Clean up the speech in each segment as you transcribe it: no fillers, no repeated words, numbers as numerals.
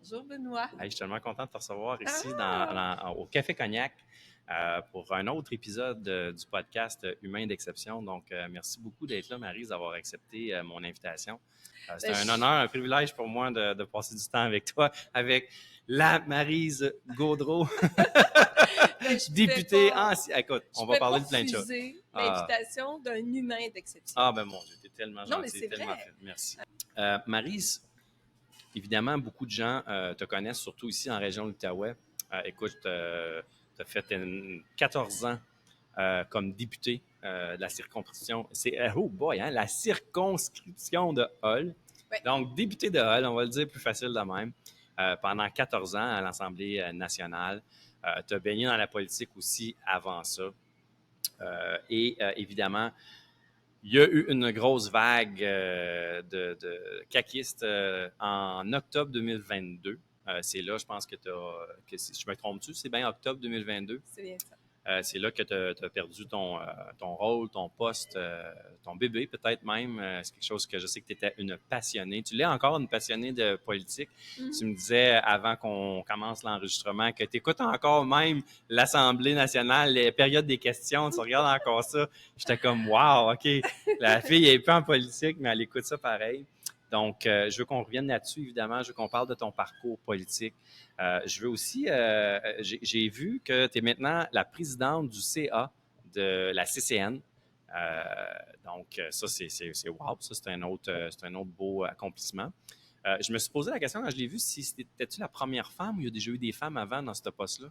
Bonjour Benoît. Hey, je suis tellement content de te recevoir ici Ah! au Café Cognac pour un autre épisode du podcast Humain d'exception. Donc, merci beaucoup d'être là, Maryse, d'avoir accepté mon invitation. C'est Ben, un je, honneur, un privilège pour moi de passer du temps avec toi, avec la Maryse Gaudreault, je pouvais députée pas, ancienne. Écoute, je on va pouvais pas parler de plein de choses. refuser Ah, l'invitation d'un humain d'exception. ben mon Dieu, t'es tellement Non, mais gentil, c'est tellement vrai. fait. Merci. Maryse, évidemment, beaucoup de gens te connaissent, surtout ici en région de l'Outaouais. Écoute, tu as fait 14 ans comme député de la circonscription. C'est, oh boy, hein, la circonscription de Hull. Ouais. Donc, député de Hull, on va le dire plus facile de même, pendant 14 ans à l'Assemblée nationale. Tu as baigné dans la politique aussi avant ça. Évidemment, il y a eu une grosse vague de caquistes en octobre 2022. C'est là, je pense que si je me trompe-tu, c'est bien octobre 2022. C'est bien ça. C'est là que tu as perdu ton rôle, ton poste, ton bébé peut-être même. C'est quelque chose que je sais que tu étais une passionnée. Tu l'es encore une passionnée de politique. Tu me disais avant qu'on commence l'enregistrement que tu écoutes encore même l'Assemblée nationale, les périodes des questions, tu regardes encore ça. J'étais comme, wow, OK, la fille est pas en politique, mais elle écoute ça pareil. Donc, je veux qu'on revienne là-dessus, évidemment. Je veux qu'on parle de ton parcours politique. Je veux aussi, j'ai vu que tu es maintenant la présidente du CA de la CCN. Donc, ça, c'est wow. Ça, c'est un autre beau accomplissement. Je me suis posé la question quand je l'ai vu, si c'était-tu la première femme ou il y a déjà eu des femmes avant dans ce poste-là?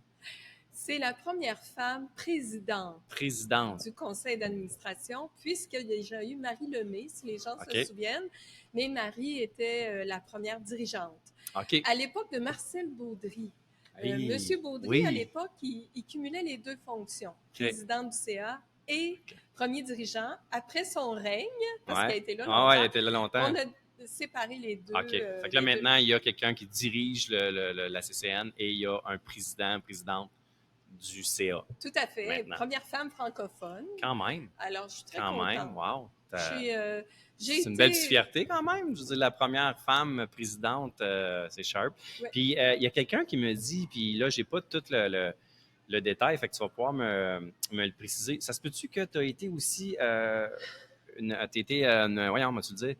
C'est la première femme présidente Présidente. du conseil d'administration, puisqu'il y a déjà eu Marie Lemay, si les gens se OK. souviennent, mais Marie était la première dirigeante. OK. À l'époque de Marcel Baudry, Hey, Monsieur Baudry, à oui. l'époque, il cumulait les deux fonctions, OK. président du CA et premier dirigeant. Après son règne, parce Ouais. qu'il a été là Ah longtemps, ouais, elle était là longtemps. on a séparé les deux. OK. Fait que là, maintenant, il y a quelqu'un qui dirige la CCN et il y a un président, présidente du CA. Tout à fait. Maintenant. Première femme francophone. Quand même. Alors, je suis très Quand contente. même, wow. J'ai C'est une belle petite fierté quand même. Je veux dire, la première femme présidente, c'est sharp. Ouais. Puis, il y a quelqu'un qui me dit, puis là, j'ai pas tout le détail, fait que tu vas pouvoir me le préciser. Ça se peut-tu que tu as été aussi, voyons, moi tu le dis,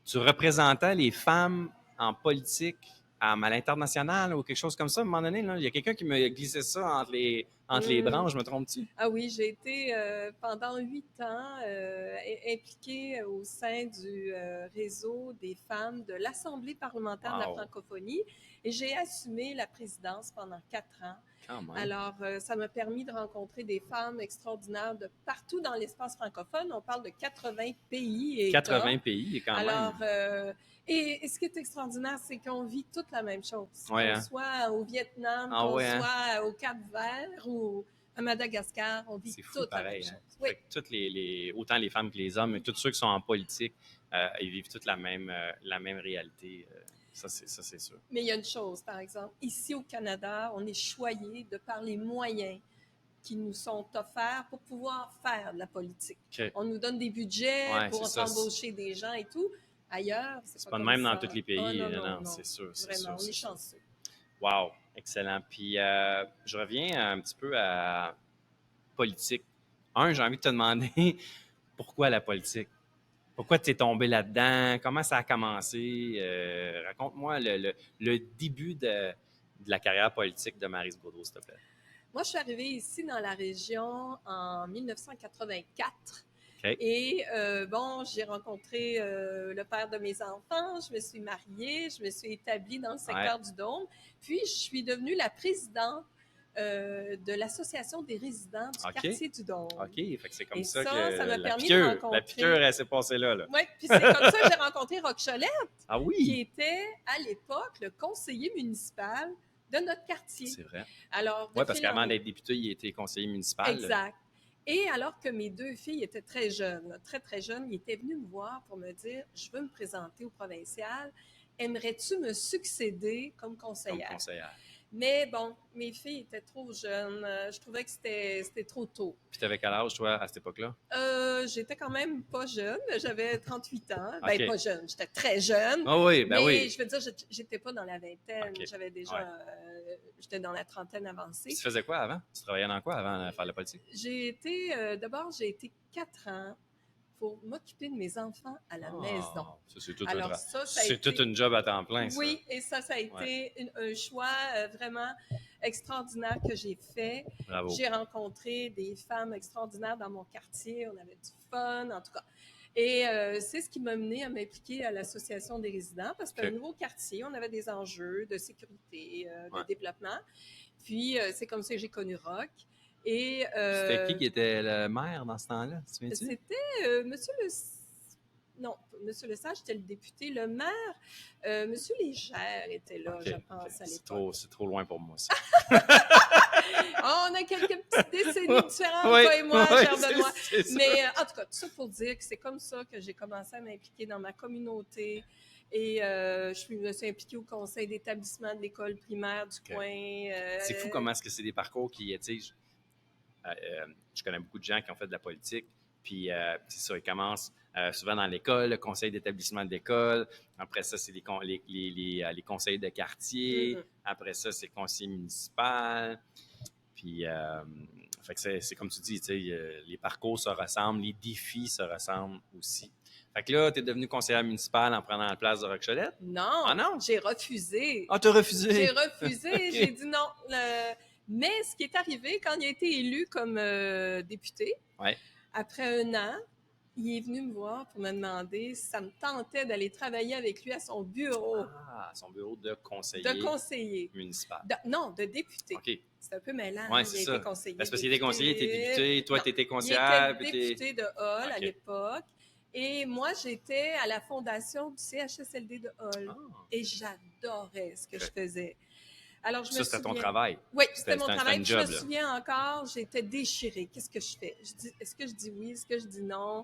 tu représentais les femmes en politique à l'international ou quelque chose comme ça, à un moment donné, là, il y a quelqu'un qui me glissait ça entre les branches, me trompes-tu? Ah oui, j'ai été pendant 8 ans impliquée au sein du réseau des femmes de l'Assemblée parlementaire de la francophonie et j'ai assumé la présidence pendant 4 ans. Quand même. Alors, ça m'a permis de rencontrer des femmes extraordinaires de partout dans l'espace francophone. On parle de 80 pays et 80 pays, quand même. Alors, et ce qui est extraordinaire, c'est qu'on vit toute la même chose. Ouais, qu'on soit au Vietnam, qu'on soit au Cap-Vert ou à Madagascar, on vit toute la même chose. Oui. Fait que toutes autant les femmes que les hommes, tous ceux qui sont en politique, ils vivent toute la même réalité. Ça, c'est sûr. Mais il y a une chose, par exemple, ici au Canada, on est choyé de par les moyens qui nous sont offerts pour pouvoir faire de la politique. Okay. On nous donne des budgets pour embaucher des gens et tout. Ailleurs, c'est pas de même dans tous les pays. Non, c'est sûr. Vraiment, on est chanceux. Wow, excellent. Puis, je reviens un petit peu à politique. J'ai envie de te demander pourquoi la politique? Pourquoi tu es tombé là-dedans? Comment ça a commencé? Raconte-moi le début de la carrière politique de Maryse Gaudreault, s'il te plaît. Moi, je suis arrivée ici dans la région en 1984. Okay. Et j'ai rencontré le père de mes enfants, je me suis mariée, je me suis établie dans le secteur du Dôme, puis je suis devenue la présidente de l'association des résidents du quartier du Dôme. OK, fait que c'est comme ça que ça m'a permis piqûre, de rencontrer... La piqûre, elle s'est passée là. Oui, puis c'est comme ça que j'ai rencontré Roch Cholette, qui était à l'époque le conseiller municipal de notre quartier. C'est vrai. Alors, oui, parce qu'avant d'être député, il était conseiller municipal. Exact. Et alors que mes deux filles étaient très jeunes, très, très jeunes, ils étaient venus me voir pour me dire « Je veux me présenter au provincial. Aimerais-tu me succéder comme conseillère? » Mais bon, mes filles étaient trop jeunes. Je trouvais que c'était trop tôt. Puis t'avais quel âge, toi, à cette époque-là? J'étais quand même pas jeune. J'avais 38 ans. Ben, OK. pas jeune. J'étais très jeune. Ah oui, ben Mais oui. je veux dire, j'étais pas dans la vingtaine. OK. J'avais déjà... Ouais. j'étais dans la trentaine Puis avancée. tu faisais quoi avant? Tu travaillais dans quoi avant de faire la politique? D'abord, j'ai été 4 ans pour m'occuper de mes enfants à la maison. Ça, c'est tout Alors ça a c'est été... tout une job à temps plein, ça. Oui, et ça a été un choix vraiment extraordinaire que j'ai fait. Bravo. J'ai rencontré des femmes extraordinaires dans mon quartier. On avait du fun, en tout cas. Et c'est ce qui m'a mené à m'impliquer à l'Association des résidents parce que c'était un nouveau quartier, on avait des enjeux de sécurité, de développement. Puis, c'est comme ça que j'ai connu Roch. Et, c'était qui était le maire dans ce temps-là? Tu te souviens-tu? C'était Monsieur le... Non, Monsieur Lesage, c'était le député. Le maire, Monsieur Légère était là, je pense, à l'époque. C'est trop loin pour moi, ça. On a quelques petites décennies différentes, toi et moi, cher Benoît. Mais en tout cas, tout ça pour dire que c'est comme ça que j'ai commencé à m'impliquer dans ma communauté. Et je me suis impliquée au conseil d'établissement de l'école primaire du coin. C'est fou comment est-ce que c'est des parcours qui, tu sais, je connais beaucoup de gens qui ont fait de la politique, puis c'est ça, ils commencent souvent dans l'école, le conseil d'établissement de l'école. Après ça, c'est les conseils de quartier. Après ça, c'est le conseil municipal. Puis, fait que c'est comme tu dis, tu sais, les parcours se ressemblent, les défis se ressemblent aussi. Fait que là, tu es devenu conseillère municipale en prenant la place de Roch-Cholette? Non, ah non, j'ai refusé. Ah, t'as refusé? J'ai refusé, okay. J'ai dit non. Mais ce qui est arrivé, quand il a été élu comme député, après 1 an, il est venu me voir pour me demander si ça me tentait d'aller travailler avec lui à son bureau. Ah, son bureau de conseiller. De conseiller. Municipal. Non, de député. OK. C'est un peu mêlant. Oui, c'est ça. Été conseiller. Parce qu'il était conseiller, tu es député, toi, tu étais conseillère. Il était député de Hall à l'époque. Et moi, j'étais à la fondation du CHSLD de Hall. Et j'adorais ce que je faisais. Alors, je me c'était ton travail. Oui, c'était mon travail. Je me souviens encore, j'étais déchirée. Qu'est-ce que je fais? Est-ce que je dis oui? Est-ce que je dis non?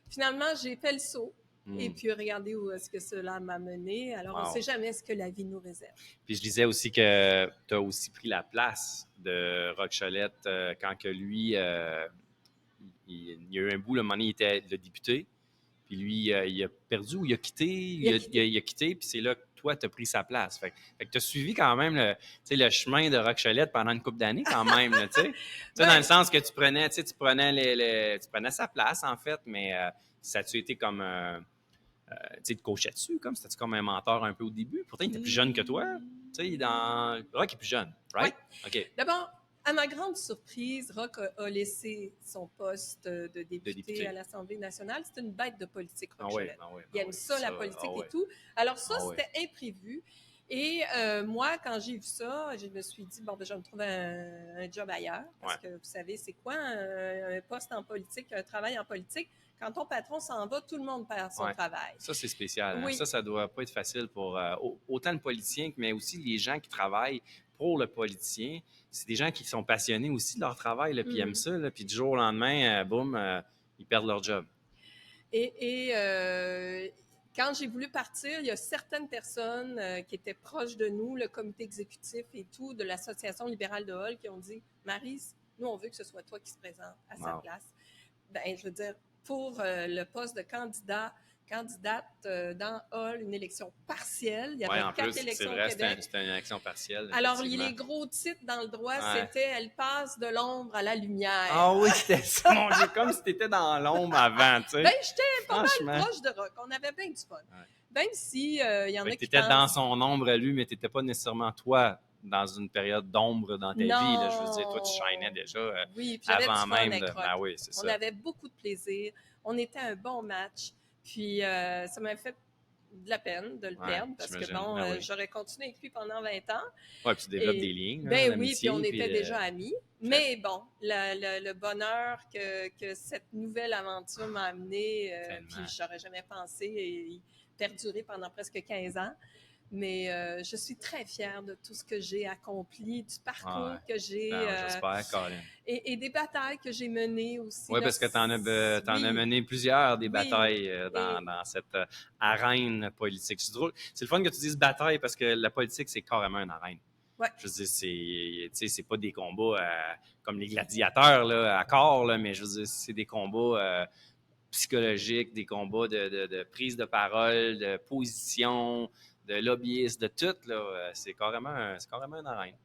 Finalement, j'ai fait le saut. Et puis, regardez où est-ce que cela m'a mené. Alors, on ne sait jamais ce que la vie nous réserve. Puis, je disais aussi que tu as aussi pris la place de Roch-Cholette quand que lui, il y a eu un bout, le moment donné, il était le député. Puis lui, il a perdu ou il a quitté? Il a quitté, puis c'est là que toi, tu as pris sa place. Fait que tu as suivi quand même le chemin de Roch-Cholette pendant une couple d'années quand même, tu sais. Dans le sens que tu prenais sa place, en fait, mais ça a-tu été comme... tu te coachais dessus, comme c'était comme un mentor un peu au début. Pourtant, il était plus jeune que toi. Tu sais, Roch est plus jeune, right? Oui. OK. D'abord, à ma grande surprise, Roch a laissé son poste de député à l'Assemblée nationale. C'était une bête de politique, Roch-Cholette. Il aime ça, la politique et tout. Alors ça, c'était imprévu. Et moi, quand j'ai vu ça, je me suis dit, bon, ben, je vais me trouver un job ailleurs. Parce que vous savez, c'est quoi un poste en politique, un travail en politique? Quand ton patron s'en va, tout le monde perd son travail. Ça, c'est spécial. Oui. Ça doit pas être facile pour autant le politicien, mais aussi les gens qui travaillent pour le politicien. C'est des gens qui sont passionnés aussi de leur travail, là, puis aiment ça. Là, puis du jour au lendemain, boum, ils perdent leur job. Et quand j'ai voulu partir, il y a certaines personnes qui étaient proches de nous, le comité exécutif et tout, de l'Association libérale de Hall, qui ont dit « Maryse, nous, on veut que ce soit toi qui se présente à sa place. » Ben, je veux dire, pour le poste de candidate dans Hall, une élection partielle. Il y avait 4 élections au Québec. C'était une élection partielle. Alors, les gros titres dans le droit, c'était « Elle passe de l'ombre à la lumière ». Ah oui, c'était ça. Mon Dieu, comme si tu étais dans l'ombre avant, tu sais. Ben, j'étais pas mal proche de Roch. On avait bien du fun. Même si il y en a qui t'étais dans son ombre à lui, mais tu n'étais pas nécessairement toi dans une période d'ombre dans ta vie. Là, je veux dire, toi, tu shinais déjà avant même. C'est ça. On avait beaucoup de plaisir. On était un bon match. Puis, ça m'a fait de la peine de le perdre parce que, bon, j'aurais continué avec lui pendant 20 ans. Oui, puis tu développes des liens. Ben oui, puis on était déjà amis. Mais bon, le bonheur que cette nouvelle aventure m'a amené, puis j'aurais jamais pensé perdurer pendant presque 15 ans. Mais je suis très fière de tout ce que j'ai accompli, du parcours que j'ai. J'espère, Colin. Et des batailles que j'ai menées aussi. Oui, parce que tu en as mené plusieurs, des batailles dans cette arène politique. C'est drôle. C'est le fun que tu dises bataille parce que la politique, c'est carrément une arène. Ouais. Je veux dire, c'est pas des combats comme les gladiateurs là, à corps, là, mais je veux dire, c'est des combats psychologiques, des combats de prise de parole, de position, de lobbyisme, de tout. Là, c'est carrément une arène.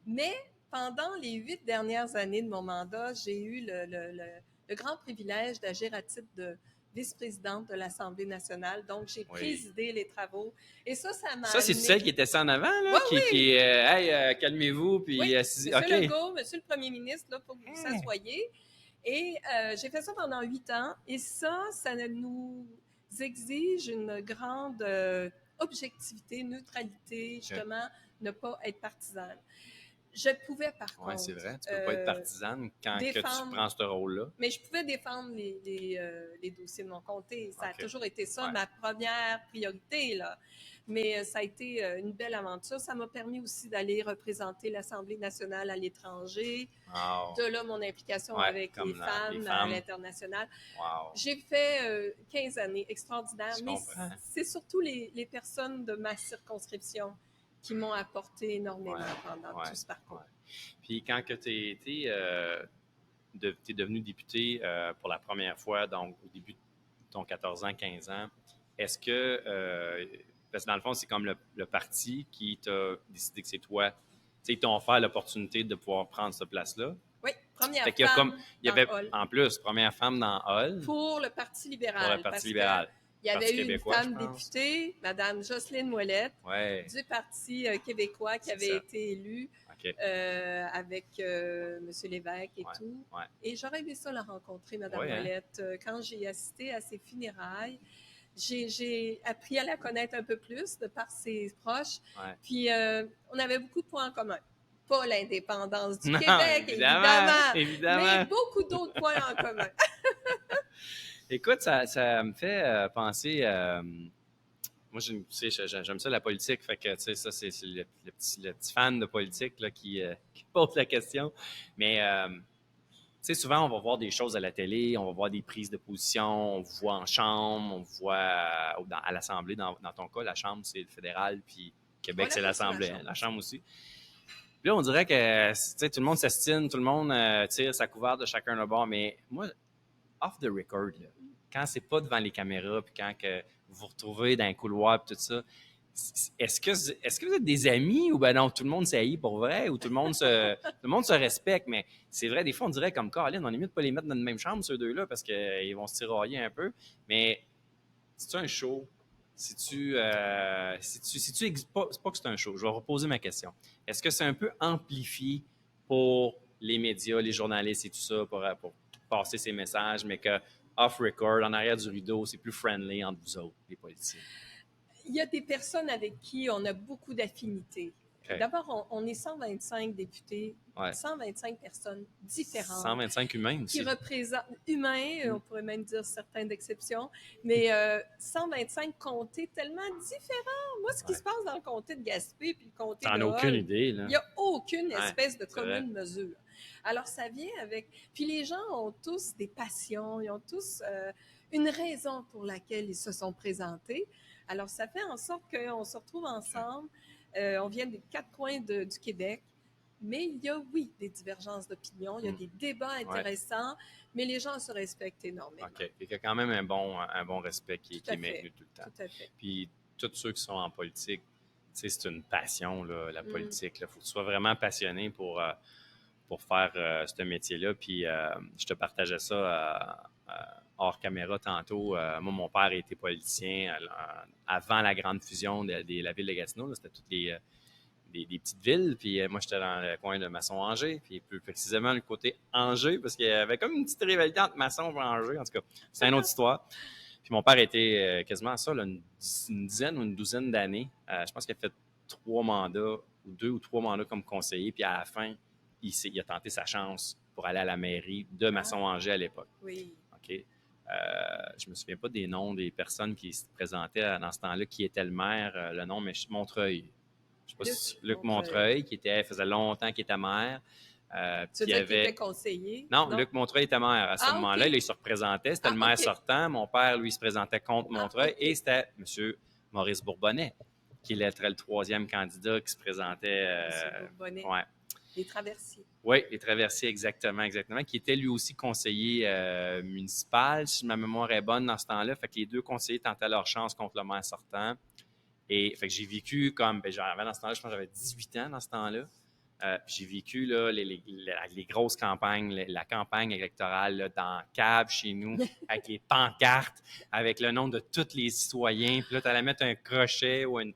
Mais pendant les 8 dernières années de mon mandat, j'ai eu le grand privilège d'agir à titre de vice-présidente de l'Assemblée nationale. Donc, j'ai présidé les travaux. Et ça m'a Ça, c'est celle qui était ça en avant, là? Oui, qui hey, calmez-vous, puis... oui, Monsieur Legault, Monsieur le Premier ministre, là, pour que vous s'assoyiez. Et j'ai fait ça pendant 8 ans. Et ça nous exige une grande objectivité, neutralité, justement, ne pas être partisane. Je pouvais, par contre... Oui, c'est vrai. Tu ne peux pas être partisane quand que tu prends ce rôle-là. Mais je pouvais défendre les dossiers de mon comté. Ça a toujours été ça, ma première priorité, là. Mais ça a été une belle aventure. Ça m'a permis aussi d'aller représenter l'Assemblée nationale à l'étranger. Wow. De là, mon implication avec les femmes à l'international. Wow. J'ai fait 15 années extraordinaires. Mais c'est surtout les personnes de ma circonscription qui m'ont apporté énormément pendant tout ce parcours. Ouais. Puis quand tu es devenu député pour la première fois, donc au début de ton 14 ans, 15 ans, est-ce que, parce que dans le fond, c'est comme le parti qui t'a décidé que c'est toi, ils t'ont offert l'opportunité de pouvoir prendre cette place-là? Oui, première femme en plus, première femme dans Hall. Pour le Parti libéral. Pour le Parti libéral. Il y avait eu une femme députée, Mme Jocelyne Ouellette, du Parti québécois qui avait été élue avec M. Lévesque et tout. Ouais. Et j'aurais aimé ça la rencontrer, Mme Ouellette. Quand j'ai assisté à ses funérailles, j'ai appris à la connaître un peu plus de par ses proches. Puis on avait beaucoup de points en commun. Pas l'indépendance du Québec, évidemment, mais beaucoup d'autres points en commun. Écoute, ça me fait penser. Moi, j'aime ça la politique, fait que ça, c'est le petit fan de politique là, qui pose la question. Mais souvent, on va voir des choses à la télé, on va voir des prises de position, on voit en chambre, on voit à l'Assemblée. Dans ton cas, la Chambre, c'est le fédéral, puis Québec, c'est l'Assemblée, la Chambre aussi. Puis là, on dirait que tout le monde s'estime, tout le monde tire sa couverte de chacun le bord, mais moi, off the record, là, quand c'est pas devant les caméras, puis quand que vous vous retrouvez dans un couloir, puis tout ça, est-ce que vous êtes des amis ou ben non, tout le monde s'haït pour vrai ou tout le monde se respecte, mais c'est vrai, des fois, on dirait comme Colin, on est mieux de pas les mettre dans la même chambre, ceux deux-là, parce qu'ils vont se tirailler un peu, mais c'est-tu un show? C'est pas que c'est un show. Je vais reposer ma question. Est-ce que c'est un peu amplifié pour les médias, les journalistes et tout ça, pour passer ces messages, mais que off-record, en arrière du rideau, c'est plus friendly entre vous autres, les politiciens? Il y a des personnes avec qui on a beaucoup d'affinités. D'abord, on est 125 députés, 125 personnes différentes. 125 humains aussi. Qui représentent humains, on pourrait même dire certaines exceptions, mais 125 comtés tellement différents. Moi, ce qui se passe dans le comté de Gaspé puis le comté de Hall, t'en as aucune idée, là. Il n'y a aucune espèce de commune mesure. Alors, ça vient avec... Puis les gens ont tous des passions, ils ont tous une raison pour laquelle ils se sont présentés. Alors, ça fait en sorte qu'on se retrouve ensemble. On vient des 4 coins du Québec, mais il y a, oui, des divergences d'opinion, il y a des débats intéressants, mais les gens se respectent énormément. OK. Il y a quand même un bon respect qui est maintenu tout le temps. Tout à fait. Puis, tous ceux qui sont en politique, c'est une passion, là, la politique. Il faut que tu sois vraiment passionné pour faire ce métier-là. Puis, je te partageais ça hors caméra tantôt. Moi, mon père était politicien avant la grande fusion de la ville de Gatineau. Là, c'était toutes des petites villes. Puis moi, j'étais dans le coin de Masson-Angers. Puis plus précisément, le côté Angers, parce qu'il y avait comme une petite rivalité entre Masson et Angers. En tout cas, c'est une autre histoire. Puis mon père était quasiment ça, là, une dizaine ou une douzaine d'années. Je pense qu'il a fait 2 ou 3 mandats comme conseiller. Puis à la fin, il a tenté sa chance pour aller à la mairie de Masson-Angers à l'époque. Oui. OK. Je me souviens pas des noms des personnes qui se présentaient dans ce temps-là, qui était le maire, le nom, mais Montreuil. Je sais pas si Luc Montreuil, qui faisait longtemps qu'il était maire. Tu veux dire qu'il était conseiller? Non, Luc Montreuil était maire à ce moment-là. Là, il se représentait. C'était le maire sortant. Mon père, lui, se présentait contre Montreuil. Et c'était M. Maurice Bourbonnais, qui est le troisième candidat qui se présentait. M. Bourbonnais. Ouais. Les Traversiers. Oui, les Traversiers, exactement, qui était lui aussi conseiller municipal, si ma mémoire est bonne dans ce temps-là. Fait que les deux conseillers tentaient leur chance contre le maire sortant. Et fait que j'ai vécu comme, j'avais dans ce temps-là, je pense que j'avais 18 ans dans ce temps-là. J'ai vécu là, les grosses campagnes, la campagne électorale là, dans cave chez nous, avec les pancartes, avec le nom de tous les citoyens. Puis là, tu allais mettre un crochet ou un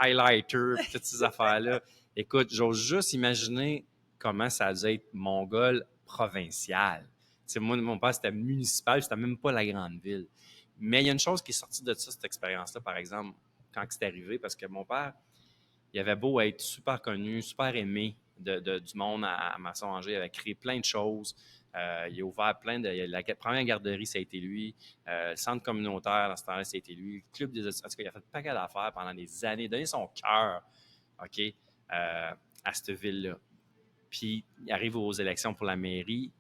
highlighter, puis toutes ces affaires-là. Écoute, j'ose juste imaginer comment ça devait être Mongol provincial. T'sais, moi, mon père, c'était municipal, c'était même pas la grande ville. Mais il y a une chose qui est sortie de ça, cette expérience-là, par exemple, quand c'est arrivé, parce que mon père, il avait beau être super connu, super aimé du monde à Masson-Angers, il avait créé plein de choses. Il a ouvert plein de... La première garderie, ça a été lui. Le centre communautaire, dans ce temps-là, ça a été lui. Le club des... En tout cas, il a fait un paquet d'affaires pendant des années, donné son cœur, OK, à cette ville-là. Puis, il arrive aux élections pour la mairie.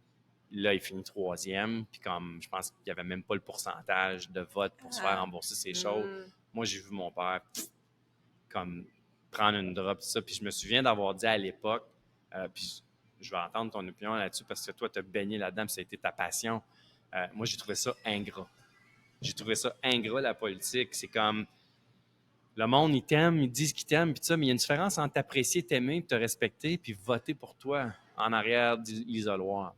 Là, il finit troisième. Puis, comme je pense qu'il n'y avait même pas le pourcentage de vote pour se faire rembourser ces choses. Moi, j'ai vu mon père comme prendre une drop, tout ça. Puis, je me souviens d'avoir dit à l'époque, puis je vais entendre ton opinion là-dessus parce que toi, tu as baigné là-dedans, puis ça a été ta passion. Moi, j'ai trouvé ça ingrat. J'ai trouvé ça ingrat, la politique. C'est comme... Le monde, ils t'aiment, ils disent qu'ils t'aiment, puis ça, mais il y a une différence entre t'apprécier, t'aimer, te respecter, puis voter pour toi en arrière de l'isoloir.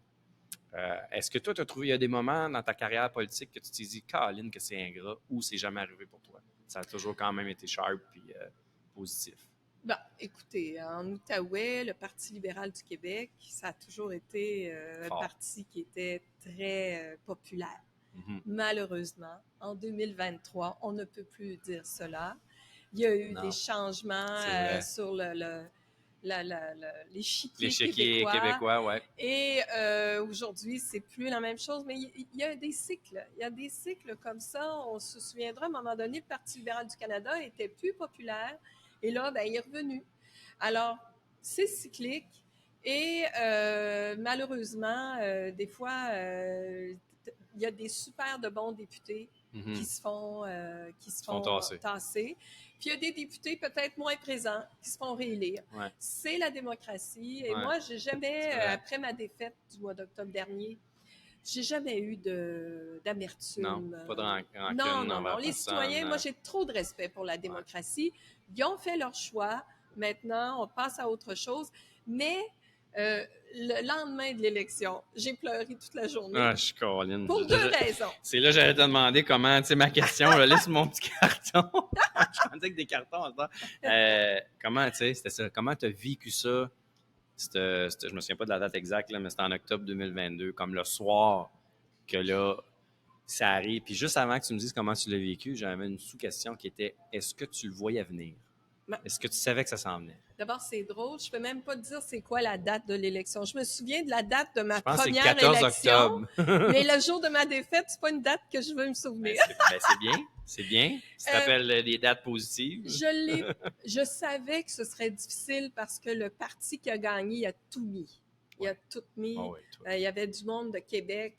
Est-ce que toi, tu as trouvé, il y a des moments dans ta carrière politique que tu t'es dit, Caroline, que c'est ingrat, ou c'est jamais arrivé pour toi? Ça a toujours quand même été sharp puis positif. Bon, écoutez, en Outaouais, le Parti libéral du Québec, ça a toujours été un parti qui était très populaire. Mm-hmm. Malheureusement, en 2023, on ne peut plus dire cela. Il y a eu des changements sur l'échiquier québécois. Ouais. Et aujourd'hui, c'est plus la même chose, mais il y a des cycles. Il y a des cycles comme ça. On se souviendra, à un moment donné, le Parti libéral du Canada était plus populaire. Et là, il est revenu. Alors, c'est cyclique. Et malheureusement, des fois, il y a des super de bons députés qui se font tasser. Puis il y a des députés peut-être moins présents qui se font réélire. Ouais. C'est la démocratie. Et moi, j'ai jamais, après ma défaite du mois d'octobre dernier, j'ai jamais eu d'amertume. Non, pas de rancune. Non. Les citoyens, moi, j'ai trop de respect pour la démocratie. Ils ont fait leur choix. Maintenant, on passe à autre chose. Mais le lendemain de l'élection, j'ai pleuré toute la journée. Ah, je suis Caroline. Pour deux raisons. C'est là que j'allais te demander comment, tu sais, ma question, là, laisse mon petit carton. Je pensais que des cartons, comment, tu sais, c'était ça. Comment tu as vécu ça? Je me souviens pas de la date exacte, là, mais c'était en octobre 2022, comme le soir que là, ça arrive. Puis juste avant que tu me dises comment tu l'as vécu, j'avais une sous-question qui était, est-ce que tu le voyais venir? Est-ce que tu savais que ça s'en venait? D'abord, c'est drôle. Je ne peux même pas te dire c'est quoi la date de l'élection. Je me souviens de la date de ma première élection. Je pense que c'est le 14 octobre. Mais le jour de ma défaite, c'est pas une date que je veux me souvenir. C'est bien. Tu te rappelles des dates positives? Je savais que ce serait difficile parce que le parti qui a gagné, il a tout mis. Il a tout mis. Il y avait du monde de Québec.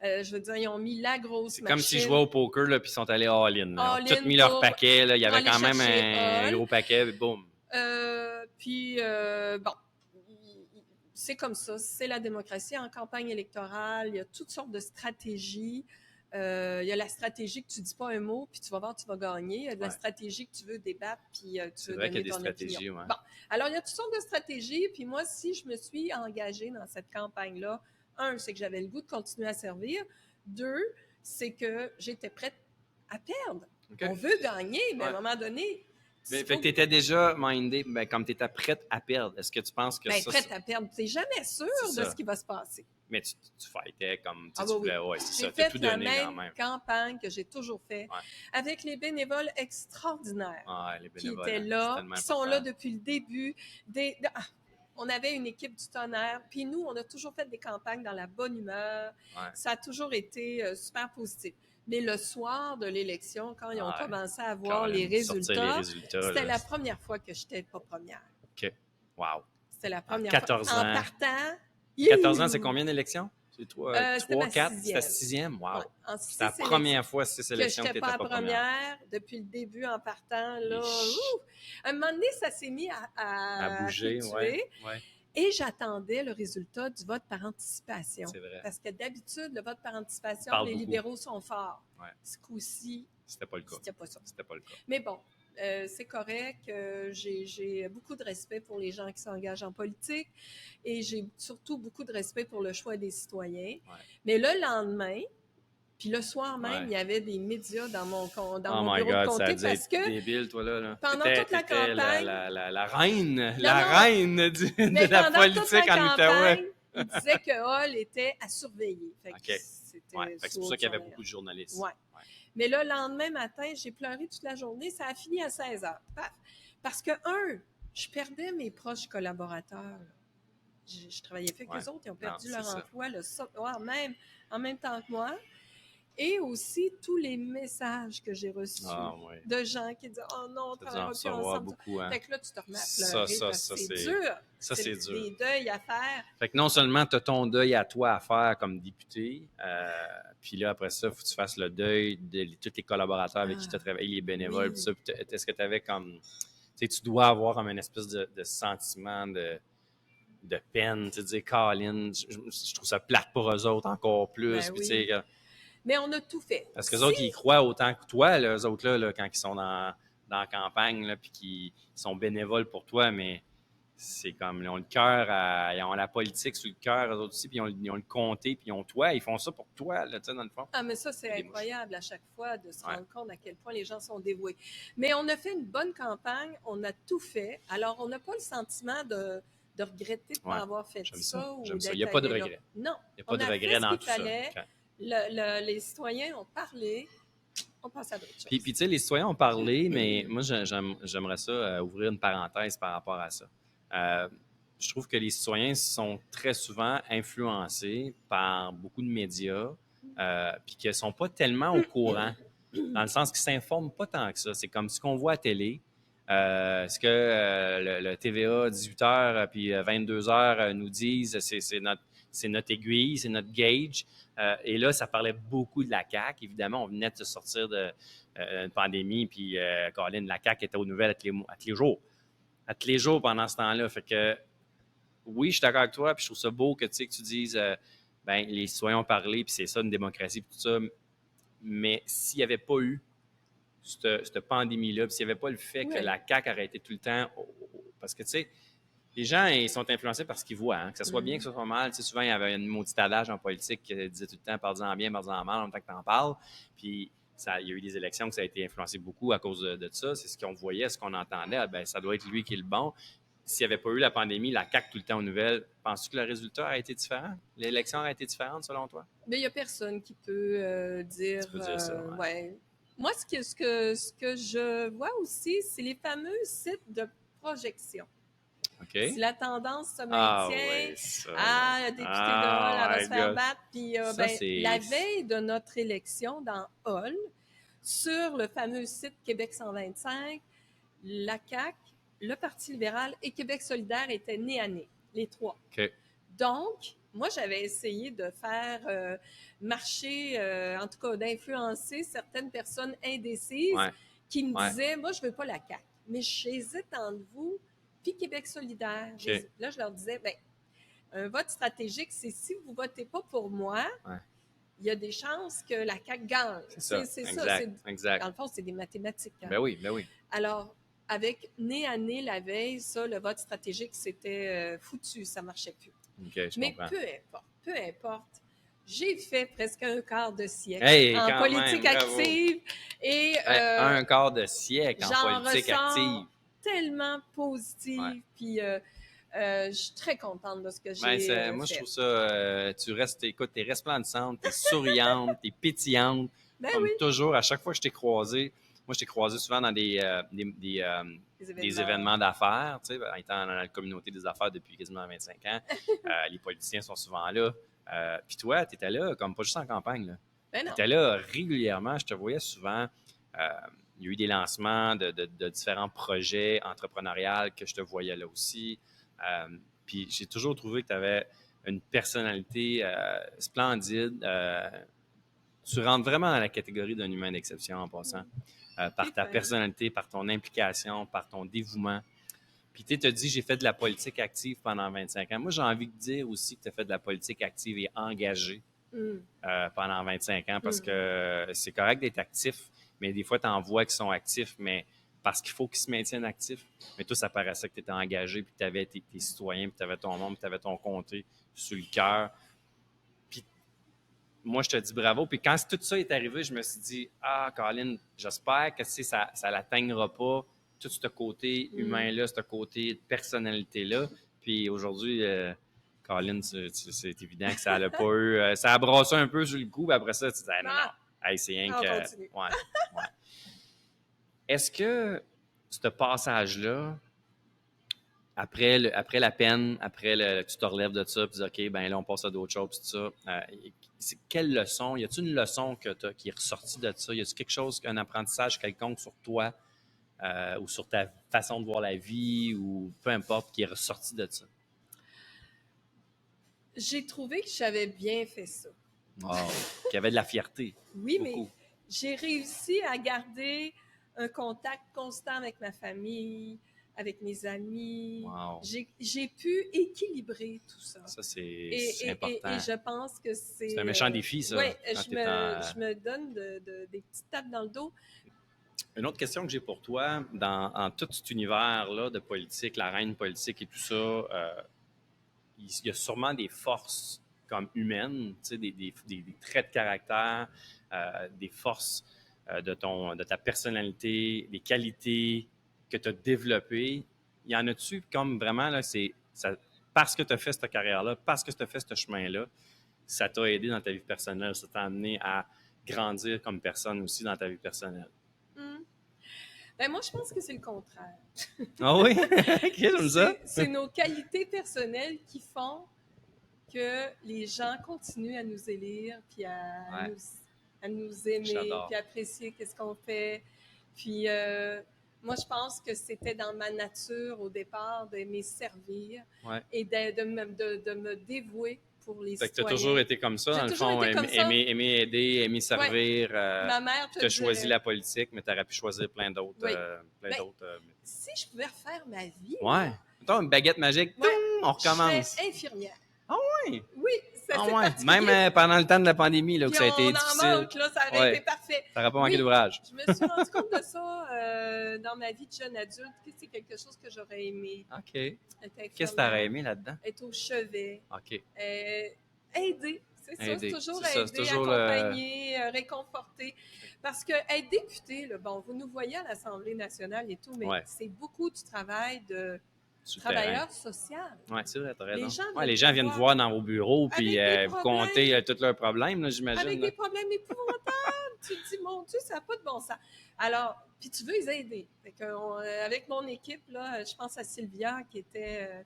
Je veux dire, ils ont mis la grosse machine. C'est comme s'ils jouaient au poker, là, puis ils sont allés all-in. Ils ont tout mis leur paquet. Là. Il y avait quand même un gros paquet. Boum. Bon, c'est comme ça. C'est la démocratie. En campagne électorale, il y a toutes sortes de stratégies. Il y a la stratégie que tu ne dis pas un mot, puis tu vas voir, tu vas gagner. Il y a de la stratégie que tu veux débattre, puis tu veux donner ton opinion. Ouais. Bon, alors, il y a toutes sortes de stratégies. Puis moi, si je me suis engagée dans cette campagne-là, un, c'est que j'avais le goût de continuer à servir. Deux, c'est que j'étais prête à perdre. Okay. On veut gagner, mais à un moment donné... Fait que tu étais déjà mindé, comme tu étais prête à perdre. Est-ce que tu penses que ça... prête à perdre, tu n'es jamais sûr de ce qui va se passer. Mais tu fightais comme tu voulais. Oui. C'est ça, tu as tout donné quand même. Campagne que j'ai toujours fait avec les bénévoles extraordinaires qui étaient là, qui sont là depuis le début. On avait une équipe du tonnerre, puis nous, on a toujours fait des campagnes dans la bonne humeur. Ça a toujours été super positif. Mais le soir de l'élection, quand ils ont commencé à voir les résultats, c'était la première fois que je n'étais pas première. OK. Wow. C'était la première 14 fois. Ans. En partant... 14 ans, c'est combien d'élections? C'était ma 3, 4, c'était la 6e. 6e? Wow! Ouais. En C'était la 6 première fois, 6 que je élections que tu n'étais n'étais pas pas la première. première depuis le début en partant. Là, Ish. un moment donné, ça s'est mis À à bouger, fluctuer. ouais. Et j'attendais le résultat du vote par anticipation. C'est vrai. Parce que d'habitude, le vote par anticipation, Parle les beaucoup. libéraux sont forts. Ouais. Ce coup-ci, C'était pas le cas. c'était pas ça. C'était pas le cas. Mais bon, c'est correct. J'ai beaucoup de respect pour les gens qui s'engagent en politique et j'ai surtout beaucoup de respect pour le choix des citoyens. Ouais. Mais le lendemain, puis le soir même, Ouais. il y avait des médias dans mon Oh bureau my de God, comté ça a dû parce être que débile, toi, là. pendant toute la T'étais campagne... la reine, non, reine mais de la pendant toute politique la en Outaouais. campagne, il disait que Hall était à surveiller. Fait que OK. c'était Ouais. Fait que c'est pour ça qu'il y avait beaucoup de journalistes. Ouais. Mais le lendemain matin, j'ai pleuré toute la journée. Ça a fini à 16h. Parce que, je perdais mes proches collaborateurs. Je travaillais avec eux autres. Ils ont perdu leur emploi le soir en même temps que moi. Et aussi tous les messages que j'ai reçus de gens qui disent « Oh non, on travaillera plus ensemble. » beaucoup, hein? Fait que là, tu te remets à pleurer parce que c'est dur. Ça, c'est dur. Des deuils à faire. Fait que non seulement tu as ton deuil à toi à faire comme député, puis là, après ça, il faut que tu fasses le deuil de tous tes collaborateurs avec qui tu as travaillé, les bénévoles, tout ça. Est-ce que tu avais comme... Tu sais, tu dois avoir comme une espèce de sentiment de peine, tu sais, Colin, je trouve ça plate pour eux autres encore plus. Puis, tu sais, mais on a tout fait. Parce qu'eux autres, ils croient autant que toi, là, eux autres, là, quand ils sont dans la campagne, là, puis qu'ils sont bénévoles pour toi, mais c'est comme, ils ont le cœur, ils ont la politique sur le cœur, eux autres aussi, puis ils ont le comté, puis ils ont toi, ils font ça pour toi, là, tu sais, dans le fond. Ah, mais ça, c'est incroyable à chaque fois de se rendre compte à quel point les gens sont dévoués. Mais on a fait une bonne campagne, on a tout fait, alors on n'a pas le sentiment de regretter de ne pas avoir fait ça. J'aime ça. Il n'y a pas de regret. Non. Il n'y a pas de regret dans tout ça. Les citoyens ont parlé, on passe à d'autres choses. Puis tu sais, les citoyens ont parlé, mais moi, j'aimerais ça ouvrir une parenthèse par rapport à ça. Je trouve que les citoyens sont très souvent influencés par beaucoup de médias, puis qu'ils ne sont pas tellement au courant, dans le sens qu'ils ne s'informent pas tant que ça. C'est comme ce qu'on voit à télé. Ce que le TVA 18h puis 22h nous disent, c'est notre aiguille, c'est notre gauge. Et là, ça parlait beaucoup de la CAQ. Évidemment, on venait de se sortir d'une pandémie, puis Colin, la CAQ était aux nouvelles à tous les jours. À tous les jours pendant ce temps-là. Fait que, oui, je suis d'accord avec toi, puis je trouve ça beau que tu dises, les citoyens ont parlé, puis c'est ça, une démocratie, puis tout ça. Mais s'il n'y avait pas eu cette pandémie-là, puis s'il n'y avait pas le fait que la CAQ aurait été tout le temps... Parce que, tu sais, les gens, ils sont influencés par ce qu'ils voient, hein, que ce soit bien, que ce soit mal. Tu sais, souvent, il y avait une maudite adage en politique qui disait tout le temps « parle-en bien, parle-en mal » en même temps que tu en parles. Puis, il y a eu des élections que ça a été influencé beaucoup à cause de ça. C'est ce qu'on voyait, ce qu'on entendait. Ben, ça doit être lui qui est le bon. S'il n'y avait pas eu la pandémie, la CAQ tout le temps aux nouvelles, penses-tu que le résultat a été différent? L'élection a été différente, selon toi? Mais il n'y a personne qui peut dire... Tu peux dire ça, ouais. Moi, ce que je vois aussi, c'est les fameux sites de projection. Okay. Si la tendance se maintient, la députée de Hall, elle va se faire battre. Puis la veille de notre élection dans Hall, sur le fameux site Québec 125, la CAQ, le Parti libéral et Québec solidaire étaient nez à nez, les trois. Okay. Donc, moi, j'avais essayé de faire marcher, en tout cas d'influencer certaines personnes indécises qui me disaient, moi, je ne veux pas la CAQ, mais j'hésite entre vous puis Québec solidaire. Okay. Là, je leur disais, un vote stratégique, c'est si vous ne votez pas pour moi, il y a des chances que la CAQ gagne. C'est ça. Exact. Dans le fond, c'est des mathématiques. Hein? Ben oui. Alors, avec nez à nez la veille, ça, le vote stratégique, c'était foutu, ça ne marchait plus. Okay, mais peu importe. J'ai fait presque un quart de siècle en politique active. Et, un quart de siècle en politique active. Tellement positive. Puis je suis très contente de ce que j'ai fait. Moi, je trouve ça... t'es resplendissante, t'es souriante, t'es pétillante. Comme toujours, à chaque fois que je t'ai croisé, moi, je t'ai croisé souvent dans des événements d'affaires, tu sais, étant dans la communauté des affaires depuis quasiment 25 ans. Les politiciens sont souvent là. Puis toi, tu étais là, comme pas juste en campagne. Là. Tu étais là régulièrement. Je te voyais souvent. Il y a eu des lancements de différents projets entrepreneuriaux que je te voyais là aussi. Puis j'ai toujours trouvé que tu avais une personnalité splendide. Tu rentres vraiment dans la catégorie d'un humain d'exception en passant, par ta personnalité, par ton implication, par ton dévouement. Puis tu as dit, j'ai fait de la politique active pendant 25 ans. Moi, j'ai envie de dire aussi que tu as fait de la politique active et engagée pendant 25 ans parce que c'est correct d'être actif, mais des fois, tu en vois qui sont actifs, mais parce qu'il faut qu'ils se maintiennent actifs. Mais toi, ça paraissait que tu étais engagé, puis tu avais tes citoyens, puis tu avais ton monde, puis tu avais ton comté sur le cœur. Puis moi, je te dis bravo. Puis quand tout ça est arrivé, je me suis dit, ah, Colin, j'espère que ça ne l'atteignera pas, tout ce côté humain-là, ce côté de personnalité-là. Puis aujourd'hui, Colin, c'est évident que ça n'a pas eu. Ça a brassé un peu sur le coup, puis après ça, tu dis, ah, non, non, hey, c'est rien que. Ouais. Est-ce que ce passage-là, après la peine, tu te relèves de ça, puis tu dis, OK, ben là, on passe à d'autres choses, puis tout ça. C'est quelle leçon? Y a-t-il une leçon qui est ressortie de ça? Y a-t-il quelque chose, un apprentissage quelconque sur toi ou sur ta façon de voir la vie ou peu importe, qui est ressorti de ça? J'ai trouvé que j'avais bien fait ça. Wow! Qu'il y avait de la fierté. Oui, beaucoup. Mais j'ai réussi à garder un contact constant avec ma famille, avec mes amis. Wow. J'ai pu équilibrer tout ça. Ça, c'est important. Et je pense que c'est... C'est un méchant défi, ça. Oui, je me donne des petites tapes dans le dos. Une autre question que j'ai pour toi, dans tout cet univers-là de politique, l'arène politique et tout ça, il y a sûrement des forces comme humaines, tu sais, des traits de caractère, des forces de ta personnalité, des qualités que tu as développées. Y en a-tu comme vraiment, là, parce que tu as fait cette carrière-là, parce que tu as fait ce chemin-là, ça t'a aidé dans ta vie personnelle, ça t'a amené à grandir comme personne aussi dans ta vie personnelle? Ben moi, je pense que c'est le contraire. Ah oui? OK, j'aime ça. C'est nos qualités personnelles qui font que les gens continuent à nous élire, puis à nous aimer, puis apprécier qu'est-ce qu'on fait. Puis moi, je pense que c'était dans ma nature au départ d'aimer servir et de me dévouer pour les citoyens. Tu as toujours été comme ça, dans le fond, aimer aider, aimer servir. Ma mère tu as choisi la politique, mais tu aurais pu choisir plein d'autres. Si je pouvais refaire ma vie... Ouais. Mettons une baguette magique, on recommence. Je serais infirmière. Ah oui? Oui, ça c'est particulier. Même pendant le temps de la pandémie, là, que ça a été difficile. On en manque, là, ça aurait été parfait. Ça n'aurait pas manqué d'ouvrage. Je me suis rendu compte de ça dans ma vie de jeune adulte, que c'est quelque chose que j'aurais aimé. OK. Qu'est-ce que tu aurais aimé là-dedans? Être au chevet. OK. Aider. C'est ça, c'est toujours aider, accompagner, réconforter. Parce que être député, là, bon, vous nous voyez à l'Assemblée nationale et tout, mais c'est beaucoup du travail de travailleur social. Oui, c'est vrai, tu as raison. Les gens viennent voir dans vos bureaux puis vous comptez tous leurs problèmes, là, j'imagine. Avec des problèmes épouvantables. Tu te dis, mon Dieu, ça n'a pas de bon sens. Alors, puis tu veux les aider. Avec mon équipe, là, je pense à Sylvia, qui était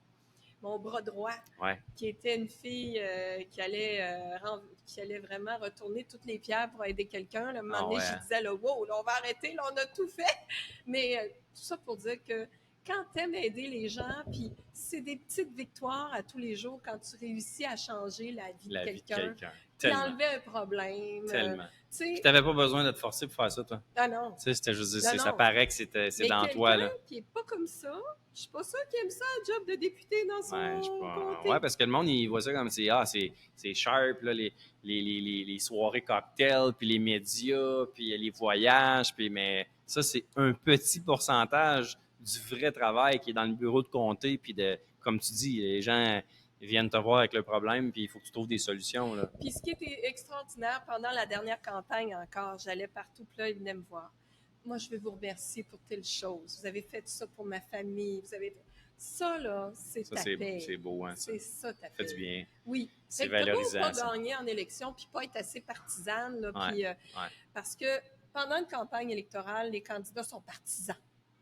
mon bras droit, qui était une fille qui allait vraiment retourner toutes les pierres pour aider quelqu'un. À un moment donné, je disais, là, wow, là, on va arrêter, là, on a tout fait. Mais tout ça pour dire que quand tu aimes aider les gens, puis c'est des petites victoires à tous les jours quand tu réussis à changer la vie de quelqu'un, puis enlever un problème. Tellement. Tu n'avais pas besoin de te forcer pour faire ça, toi. Ah non. C'était juste, ça paraît que c'est dans toi. Mais quelqu'un qui n'est pas comme ça, je suis pas sûre qu'il aime ça, le job de député dans son comté. Oui, parce que le monde, il voit ça comme c'est sharp, là, les soirées cocktails, puis les médias, puis les voyages, mais ça, c'est un petit pourcentage du vrai travail qui est dans le bureau de comté, puis comme tu dis, les gens viennent te voir avec le problème, puis il faut que tu trouves des solutions. Là. Puis ce qui était extraordinaire, pendant la dernière campagne encore, j'allais partout, puis là, ils venaient me voir. Moi, je veux vous remercier pour telle chose. Vous avez fait ça pour ma famille. Vous avez fait... Ça, là, c'est ta paix. C'est beau, hein, ça. C'est ça, ta paix. Ça fait du bien. Oui. C'est valorisant. Pas gagner en élection, puis pas être assez partisane, là, parce que pendant une campagne électorale, les candidats sont partisans.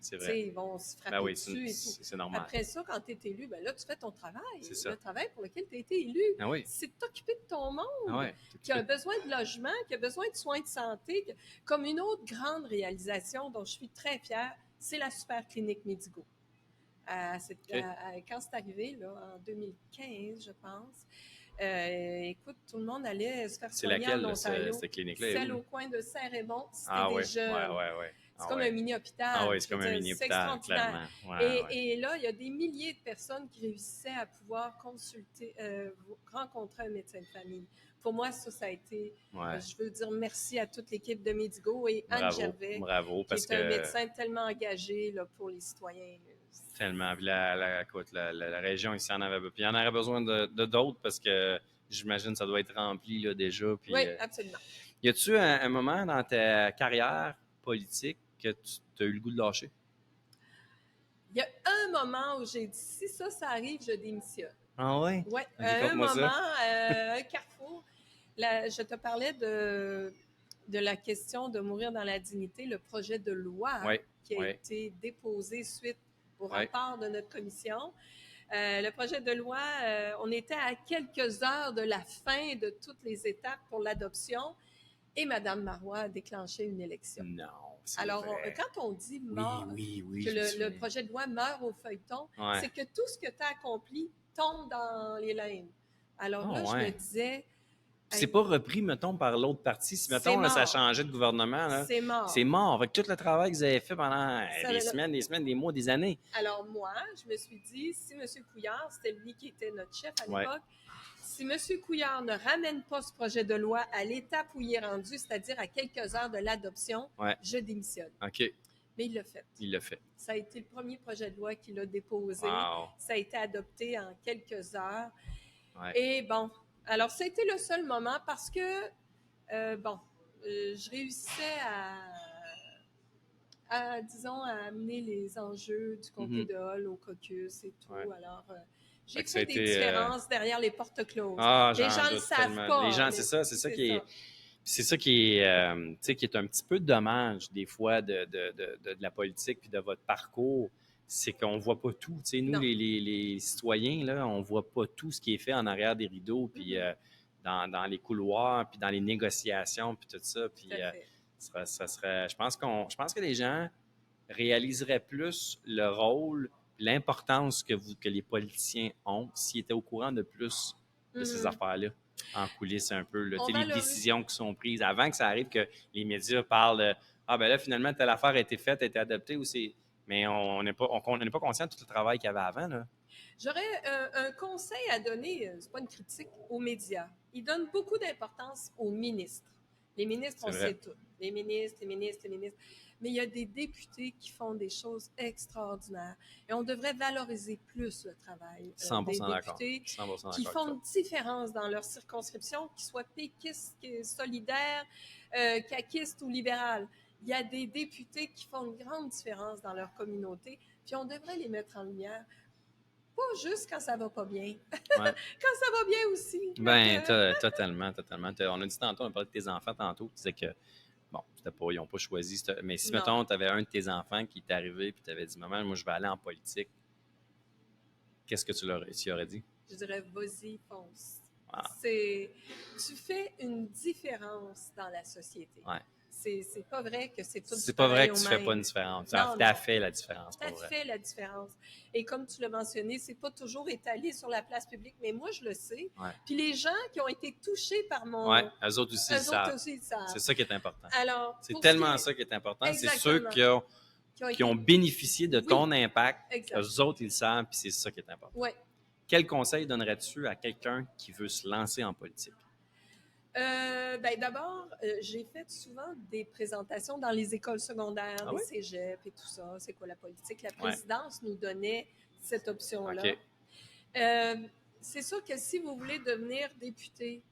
C'est vrai. Ils vont se frapper dessus et tout. C'est normal. Après ça, quand tu es élu, ben là, tu fais ton travail. C'est ça. Le travail pour lequel tu as été élu. C'est de t'occuper de ton monde, qui a besoin de logement, qui a besoin de soins de santé. Comme une autre grande réalisation dont je suis très fière, c'est la super clinique Medigo. quand c'est arrivé, là, en 2015, je pense. Écoute, tout le monde allait se faire C'est soigner laquelle, en Ontario. cette clinique-là? Celle au coin de Saint-Raymond, c'était Ah des oui, jeunes. oui. C'est Ah comme ouais. un Ah mini-hôpital. oui, c'est Je veux comme un dire, c'est mini-hôpital, extraordinaire. clairement. Ouais. Et là, il y a des milliers de personnes qui réussissaient à pouvoir consulter, rencontrer un médecin de famille. Pour moi, ça a été... Ouais. je veux dire merci à toute l'équipe de Medigo et Anne Gervais, Bravo, qui parce est un que médecin tellement engagé là, pour les citoyens. tellement. Puis écoute, la région ici en avait besoin. Puis il y en aurait besoin de d'autres parce que j'imagine que ça doit être rempli là, déjà. Puis, Oui, absolument. y a-tu un moment dans ta carrière politique que tu as eu le goût de lâcher? Il y a un moment où j'ai dit, si ça arrive, je démissionne. Ah ouais? Oui, Ok, un conte-moi moment, ça. un carrefour. Je te parlais de la question de mourir dans la dignité, le projet de loi qui a été déposé suite au rapport de notre commission. Le projet de loi, on était à quelques heures de la fin de toutes les étapes pour l'adoption et Mme Marois a déclenché une élection. Non, alors, vrai. quand on dit mort, oui, que le projet de loi meurt au feuilleton, c'est que tout ce que tu as accompli tombe dans les limbes. Alors je me disais... C'est pas repris, mettons, par l'autre parti. Si, mettons, là, ça a changé de gouvernement, là, c'est mort. Avec tout le travail que vous avez fait pendant des semaines, des mois, des années. Alors moi, je me suis dit, si M. Couillard, c'était lui qui était notre chef à l'époque, si M. Couillard ne ramène pas ce projet de loi à l'étape où il est rendu, c'est-à-dire à quelques heures de l'adoption, je démissionne. OK. Mais il l'a fait. Il l'a fait. Ça a été le premier projet de loi qu'il a déposé. Wow. Ça a été adopté en quelques heures. Ouais. Et bon, alors ça a été le seul moment parce que, je réussissais disons, à amener les enjeux du comté de Hull au caucus et tout. Ouais. Alors, j'ai fait des différences derrière les portes closes. Les gens ne le savent pas. Les gens, c'est ça qui est... C'est ça qui est un petit peu dommage des fois de la politique puis de votre parcours, c'est qu'on voit pas tout. Nous, les citoyens, là, on voit pas tout ce qui est fait en arrière des rideaux, puis dans les couloirs, puis dans les négociations, puis tout ça. Puis ça serait, je pense que les gens réaliseraient plus le rôle, l'importance que les politiciens ont s'ils étaient au courant de plus de ces affaires-là. En coulisses un peu, là, les décisions qui sont prises avant que ça arrive, que les médias parlent de « Ah, ben là, finalement, telle affaire a été faite, a été adoptée. » Mais on n'est pas conscient de tout le travail qu'il y avait avant. Là. J'aurais un conseil à donner, c'est pas une critique, aux médias. Ils donnent beaucoup d'importance aux ministres. Les ministres, on sait tout. Les ministres. Mais il y a des députés qui font des choses extraordinaires. Et on devrait valoriser plus le travail des députés qui font une différence dans leur circonscription, qu'ils soient péquistes, solidaires, caquistes ou libérales. Il y a des députés qui font une grande différence dans leur communauté, puis on devrait les mettre en lumière. Pas juste quand ça va pas bien. Quand ça va bien aussi. Ben, totalement. On a dit tantôt, on a parlé de tes enfants tantôt, tu disais que bon, ils n'ont pas choisi. Mais si, mettons, tu avais un de tes enfants qui t'est arrivé et tu avais dit « Maman, moi, je vais aller en politique », qu'est-ce que tu aurais dit? Je dirais « Vas-y, fonce. Wow. » Tu fais une différence dans la société. Ouais. C'est pas vrai que c'est tout. C'est pas vrai que tu fais pas une différence. Tu as fait la différence. Tu as fait la différence. Et comme tu l'as mentionné, c'est pas toujours étalé sur la place publique, mais moi, je le sais. Ouais. Puis les gens qui ont été touchés par mon... Oui, eux autres aussi, ils savent. C'est ça qui est important. Alors, c'est tellement ça qui est important. Exactement. C'est ceux qui ont bénéficié de ton impact. Eux autres, ils le savent, puis c'est ça qui est important. Oui. Quel conseil donnerais-tu à quelqu'un qui veut se lancer en politique? D'abord, j'ai fait souvent des présentations dans les écoles secondaires, des cégeps et tout ça. C'est quoi la politique? La présidence nous donnait cette option-là. Okay. C'est sûr que si vous voulez devenir député,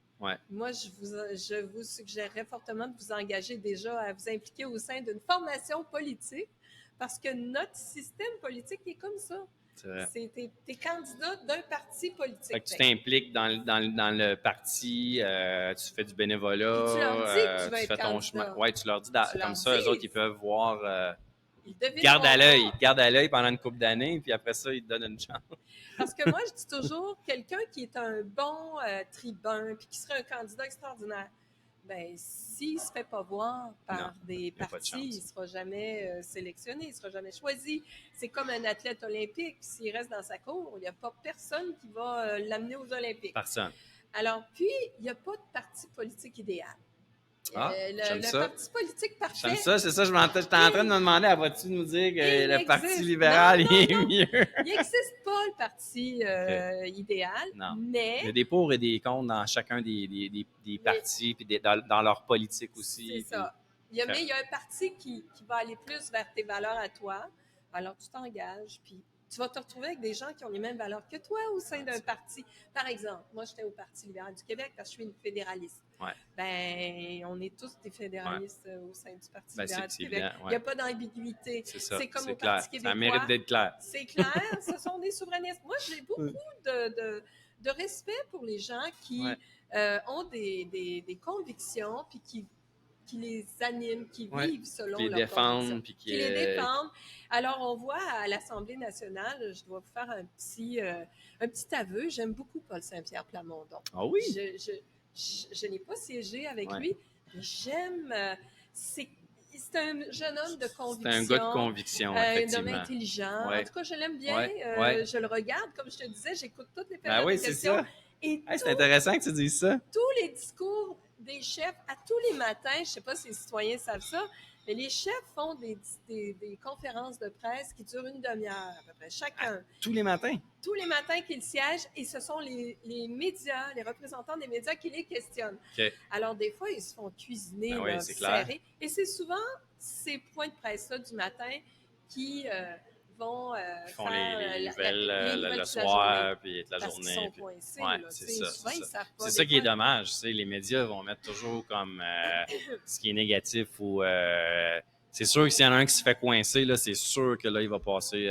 moi, je vous suggérerais fortement de vous engager déjà à vous impliquer au sein d'une formation politique parce que notre système politique est comme ça. T'es candidat d'un parti politique. Fait que tu t'impliques dans le parti, tu fais du bénévolat. Puis tu leur dis que tu vas être ton chemin. Oui, tu leur dis comme ça, eux autres, ils peuvent voir. Ils gardent à l'œil pendant une couple d'années, puis après ça, ils te donnent une chance. Parce que moi, je dis toujours, quelqu'un qui est un bon tribun, puis qui serait un candidat extraordinaire, ben, s'il ne se fait pas voir par des il n'y a pas de partis, chance. il ne sera jamais sélectionné, il ne sera jamais choisi. C'est comme un athlète olympique. S'il reste dans sa cour, il n'y a pas personne qui va l'amener aux Olympiques. Personne. Alors, puis, il n'y a pas de parti politique idéal. Ah, j'aime Le ça. parti politique parfait. J'aime ça, c'est ça. J'étais en train de me demander, vas-tu nous dire que le Parti libéral non, est non. mieux? Il n'existe pas le parti idéal, Non. mais... Il y a des pour et des contre dans chacun des partis, puis dans leur politique aussi. C'est ça. Mais il y a un parti qui va aller plus vers tes valeurs à toi. Alors, tu t'engages, puis tu vas te retrouver avec des gens qui ont les mêmes valeurs que toi au sein d'un parti. Par exemple, moi, j'étais au Parti libéral du Québec parce que je suis une fédéraliste. Ouais. Ben, on est tous des fédéralistes au sein du Parti libéral du Québec. Évident, ouais. Il n'y a pas d'ambiguïté. C'est ça. C'est comme au clair. Parti québécois. Ça mérite d'être clair. C'est clair. Ce sont des souverainistes. Moi, j'ai beaucoup de respect pour les gens qui ont des convictions puis qui les animent, qui vivent selon leurs convictions. Qui les défendent. Alors, on voit à l'Assemblée nationale, je dois vous faire un petit aveu, j'aime beaucoup Paul Saint-Pierre Plamondon. Ah oui? Je n'ai pas siégé avec lui, mais j'aime... c'est un jeune homme de conviction. C'est un gars de conviction, effectivement. Un homme intelligent. En tout cas, je l'aime bien. Je le regarde, comme je te disais, j'écoute toutes les périodes de questions. Ça. Et c'est intéressant que tu dises ça. Tous les discours des chefs, à tous les matins, je ne sais pas si les citoyens savent ça, mais les chefs font des conférences de presse qui durent une demi-heure à peu près, chacun. Tous les matins? Tous les matins qu'ils siègent, et ce sont les médias, les représentants des médias qui les questionnent. Okay. Alors, des fois, ils se font cuisiner, c'est serrer. Clair. Et c'est souvent ces points de presse-là du matin qui vont font les nouvelles le soir, puis la journée. Ils sont coincés. C'est ça. Souvent, ils savent pas. C'est ça qui est dommage. Les médias vont mettre toujours comme ce qui est négatif ou... c'est sûr que s'il y en a un qui se fait coincer, là, c'est sûr que là, il va passer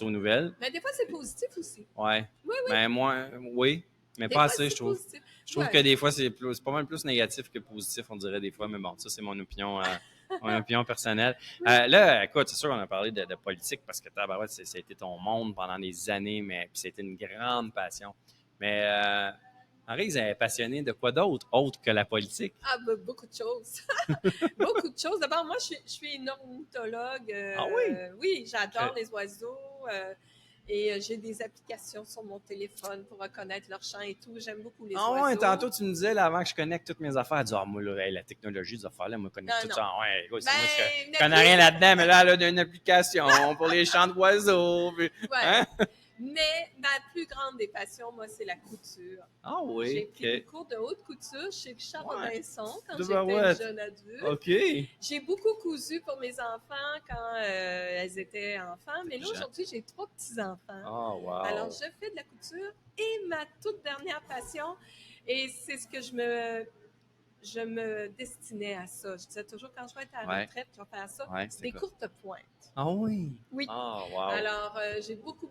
aux nouvelles. Mais des fois, c'est positif aussi. Oui. Mais moi, mais des pas fois, assez, je trouve. Positif. Je trouve que des fois, c'est pas mal plus négatif que positif, on dirait des fois. Mais bon, ça, c'est mon opinion. Mon opinion personnelle. Là, écoute, c'est sûr qu'on a parlé de politique parce que tabarouette, ça a été ton monde pendant des années, mais puis c'était une grande passion. Mais Henri, vous avez passionné de quoi d'autre, autre que la politique? Ah, ben, beaucoup de choses. Beaucoup de choses. D'abord, moi, je suis une ornithologue. Ah oui? Oui, j'adore les oiseaux. Et j'ai des applications sur mon téléphone pour reconnaître leur chant et tout. J'aime beaucoup les oiseaux. Ah ouais, tantôt, tu me disais là, avant que je connecte toutes mes affaires, tu dis, moi, là, la technologie des affaires, là, moi, je connais tout ça. Ouais, moi, je connais rien là-dedans, mais là, elle a une application pour les chants d'oiseaux. Puis, hein? Mais ma plus grande des passions, moi, c'est la couture. Ah oui? J'ai pris des cours de haute couture chez Richard Robinson quand j'étais jeune adulte. OK. J'ai beaucoup cousu pour mes enfants quand elles étaient enfants. Mais là, aujourd'hui, j'ai 3 petits-enfants. Oh, wow. Alors, je fais de la couture et ma toute dernière passion, et c'est ce que je me destinais à ça. Je disais toujours, quand je vais être à la retraite, je vais faire ça. C'est des courtes pointes. Ah oui? Oui. Oh, wow. Alors, j'ai beaucoup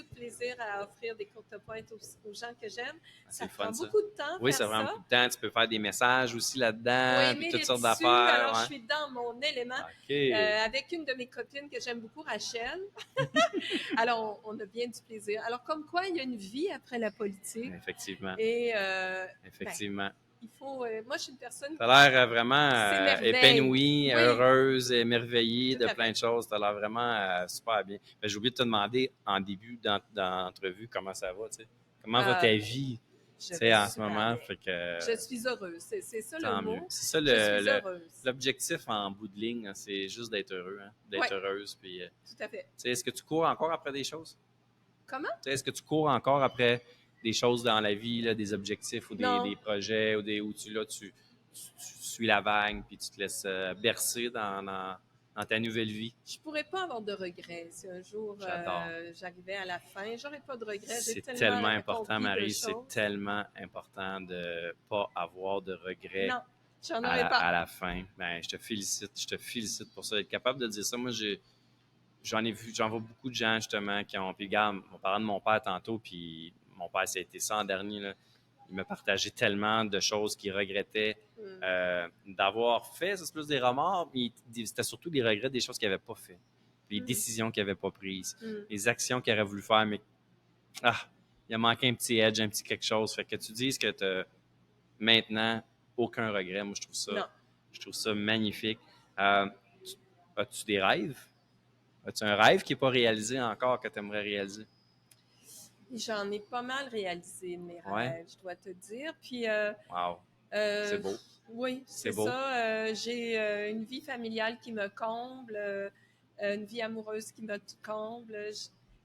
de plaisir à offrir des courtes pointes aux gens que j'aime. Ça prend beaucoup de temps. Oui, ça prend beaucoup de temps. Tu peux faire des messages aussi là-dedans, puis toutes sortes d'affaires. Alors, je suis dans mon élément avec une de mes copines que j'aime beaucoup, Rachel. Alors, on a bien du plaisir. Alors, comme quoi, il y a une vie après la politique. Effectivement. Et, effectivement. Il faut... moi, je suis une personne... Tu as l'air vraiment épanouie, heureuse, émerveillée de plein de choses. Tu as l'air vraiment super bien. J'ai oublié de te demander en début d'entrevue comment ça va, tu sais. Comment va ta vie en ce moment? Fait que, je suis heureuse. C'est ça le mot. C'est ça l'objectif en bout de ligne, c'est juste d'être heureux, hein, d'être heureuse. Puis, tout à fait. Est-ce que tu cours encore après des choses? Comment? Est-ce que tu cours encore après des choses dans la vie, là, des objectifs ou des projets où tu suis la vague puis tu te laisses bercer dans ta nouvelle vie? Je pourrais pas avoir de regrets. Si un jour j'arrivais à la fin, j'aurais pas de regrets. C'est tellement important, Marie. C'est tellement important de pas avoir de regrets. Non, j'en aurais pas. À la fin. Ben, je te félicite pour ça. Être capable de dire ça. Moi, j'en vois beaucoup de gens justement qui ont. Puis regarde, on parlait de mon père tantôt, puis mon père, ça a été ça en dernier. Là. Il m'a partagé tellement de choses qu'il regrettait d'avoir fait. C'est plus des remords, mais c'était surtout des regrets des choses qu'il n'avait pas fait. Les décisions qu'il n'avait pas prises. Les actions qu'il aurait voulu faire, mais il a manqué un petit edge, un petit quelque chose. Fait que tu dises que maintenant, aucun regret. Moi, Non. je trouve ça magnifique. As-tu des rêves? As-tu un rêve qui n'est pas réalisé encore que tu aimerais réaliser? J'en ai pas mal réalisé de mes Ouais. rêves, je dois te dire. Puis, Wow. C'est beau. oui, c'est beau. ça. J'ai une vie familiale qui me comble, une vie amoureuse qui me comble.